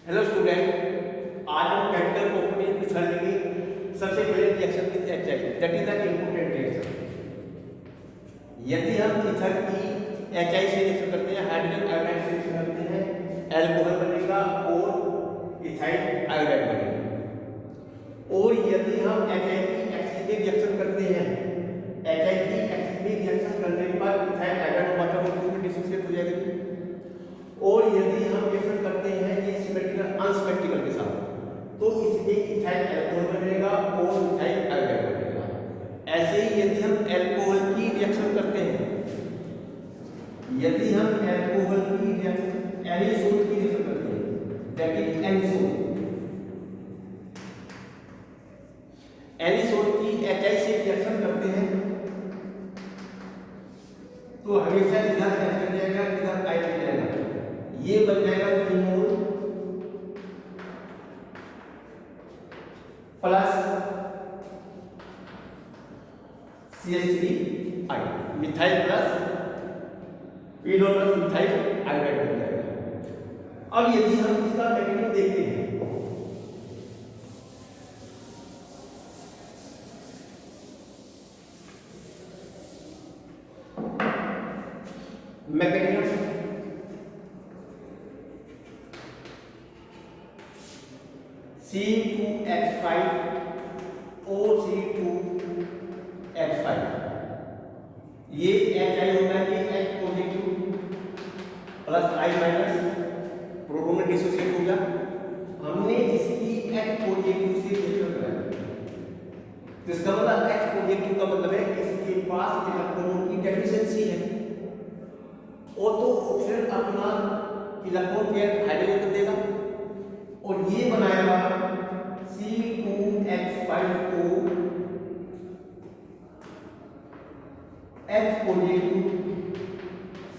Hello student, आज हम chemical properties की सर लेंगे। सबसे पहले reaction with HI, that is the important reaction. यदि हम ईथर की एचआई से रिएक्शन करते हैं, हाइड्रोजन आयोडाइड से रिएक्शन करते हैं, अल्कोहल बनेगा और इथाइल आयोडाइड बनेगा। और यदि हम एचआई की एक्सिड रिएक्शन करते हैं, एचआई की एक्सिड रिएक्शन करने के बाद इथाइल आयोडाइड वाटर में डिसोसिएट हो जाएगी। और यदि हम रिएक्शन करते हैं ये सिमेट्रिकल अनसिमेट्रिकल के साथ, तो इसमें इथाइल अल्कोहल बनेगा और इथाइल आयोडाइड बनेगा। ऐसे ही यदि हम अल्कोहल की रिएक्शन करते हैं, यदि हम अल्कोहल की रिएक्शन एनिसोल की रिएक्शन करते हैं, दैट इज एनिसोल, एनिसोल की एचआई से रिएक्शन करते हैं तो हमेशा इधर एच बन जाएगा, इधर आई बन जाएगा। ये बन जाएगा phenol plus CH3I, methyl plus phenol plus methyl iodide बन जाएगा। अब यदि हम इसका मैकेनिज्म देखते हैं, मैकेनिज्म C2H5 OC2H5, ये HI होता है, ये H positive plus I minus, proton में डिसोसिएट हो गया। हमने इसकी H पॉजिटिव से रिएक्शन कराया, तो इसका मतलब H पॉजिटिव का मतलब है इसके पास इलेक्ट्रॉनों की डेफिशिएंसी है, और तो ऑक्सीजन अपना इलेक्ट्रॉन पेयर हाइड्रोजन कर देगा और ये बनाएगा C2H5 को H पॉजिटिव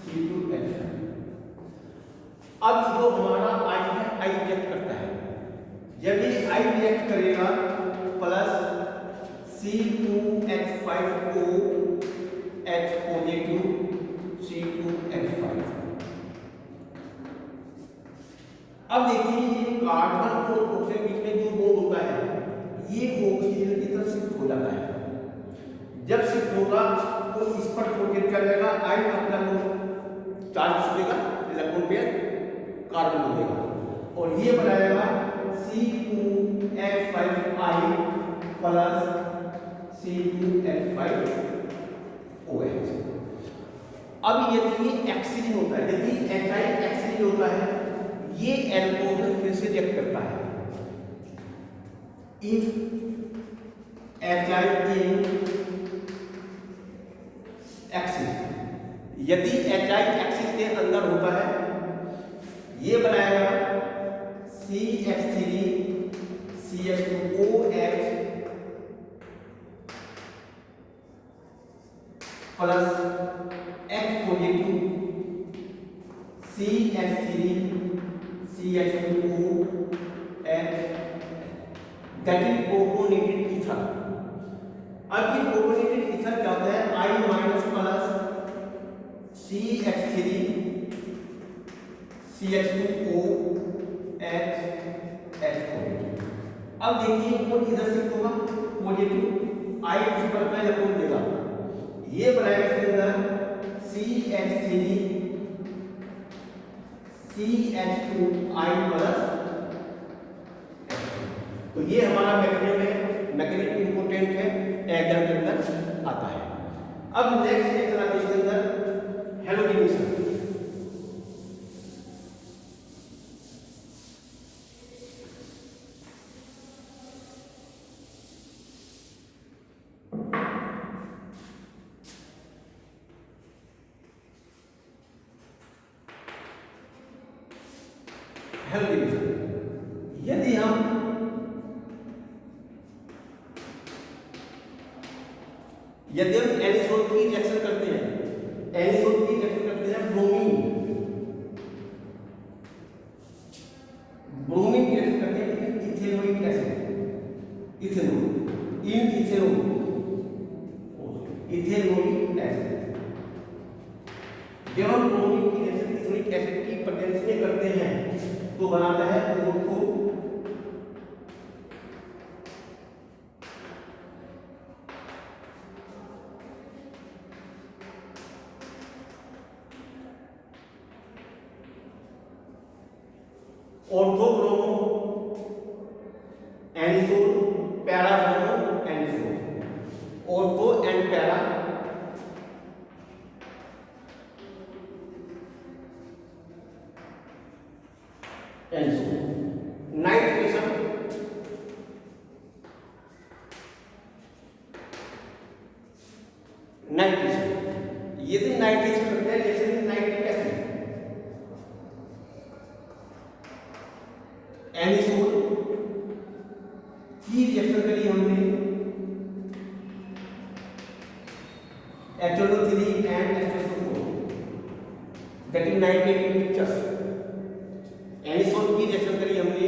C2H5। अब जो हमारा I है, I रिएक्ट करता है। यदि I रिएक्ट करेगा प्लस C2H5 को H पॉजिटिव C2H5। अब देखिए ये कार्बन और ऑक्सीजन बीच में जो बॉन्ड होता है, ये ऑक्सीजन की तरफ शिफ्ट हो जाता है। जब शिफ्ट होगा तो इस पर प्रोजेक्ट कर जाएगा, आई अपना चार्ज छोड़ेगा, इलेक्ट्रॉन पेयर कार्बन देगा और ये बनाएगा C2H5I प्लस C2H5OH। अब यदि ये एक्सीजन होता है, यदि HI एक्सीजन होता है, ये अल्कोहल फिर से रिएक्ट करता है। इफ HI इन एक्सिस, यदि HI एक्सिस के अंदर होता है, ये बनाएगा CH3 CH2OH plus H positive CH3 CH2OH, that is protonated ether. अब ये प्रोटोनेटेड ईथर क्या होता है, I minus plus CH3 CH2OH H। अब देखिए कौन इधर शिफ्ट होगा, पॉजिटिव, I इस पर अपना इलेक्ट्रॉन देगा, ये बनाएगा इसके अंदर CH3 CH2I प्लस। तो ये हमारा मैकेनिज्म है, मैकेनिज्म इंपोर्टेंट है, एग्जाम के अंदर आता है। अब नेक्स्ट रिएक्शन आती है इसके अंदर हैलोजिनेशन। हैलोजिनेशन, यदि हम एनिसोल की रिएक्शन करते हैं, एनिसोल की रिएक्शन करते हैं ब्रोमीन की रिएक्शन करते हैं इथेनोइक एसिड, इथेनोइक एसिड। जब हम ब्रोमीन की रिएक्शन इथेनोइक एसिड की प्रेजेंस में करते हैं तो बनाता है orthobromo anisole, parabromo anisole, ortho and para anisole. Nitration, nitration यदि नाइट्रेशन करते हैं जैसे नाइट्रिक एसिड एनिसोल की रिएक्शन करी हमने HNO3 and H2SO4 that is nitrate in pictures. Anisole की रिएक्शन करी हमने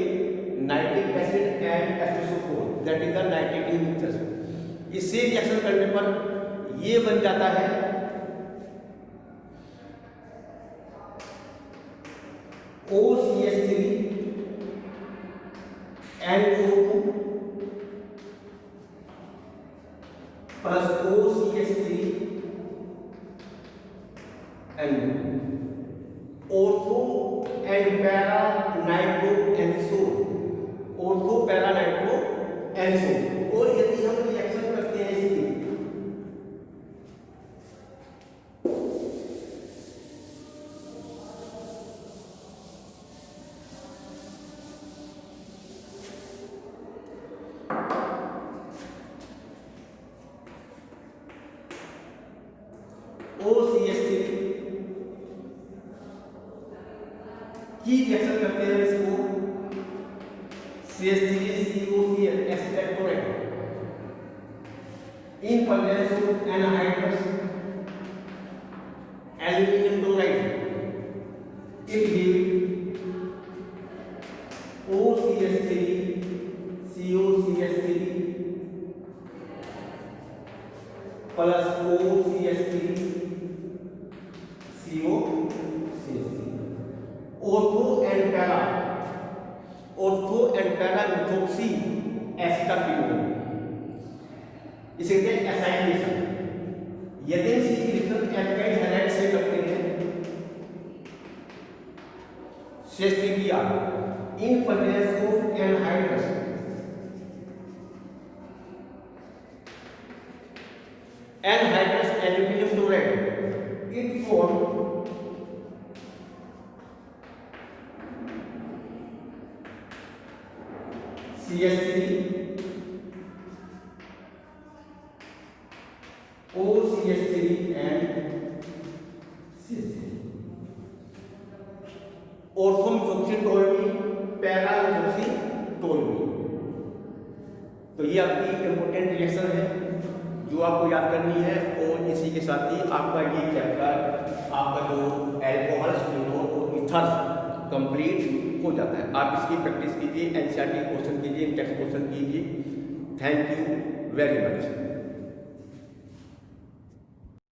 nitric acid and H2SO4 that is the nitrate in pictures. इससे रिएक्शन करने पर ये बन जाता है OCH3 NO2 plus OCH3 NO2, ortho and para nitro anisole, ortho para nitro anisole. और यदि हम रिएक्शन करते हैं इसकी OCH3 की रिएक्शन करते हैं इसको CH3COCl acetate in presence of anhydrous aluminium chloride it give OCH3 COCH3 plus OCH3 COCH3 ortho and para methoxy acetophenone, इसे कहते हैं एसाइलेशन। यदि इसकी रिएक्शन एल्काइल हैलाइड से करते हैं CH3Br in presence of anhydrous aluminium chloride it form CH3 OCH3 and CH3 ortho methoxy toluene, para methoxy toluene. तो ये आपकी इंपॉर्टेंट रिएक्शन है जो आपको याद करनी है। और इसी के साथ ही आपका ये चैप्टर आपका जो एल्कोहल, फिनोल और ईथर कंप्लीट हो जाता है। आप इसकी प्रैक्टिस कीजिए, NCERT क्वेश्चन कीजिए, टेक्स्ट क्वेश्चन कीजिए। Thank you very much.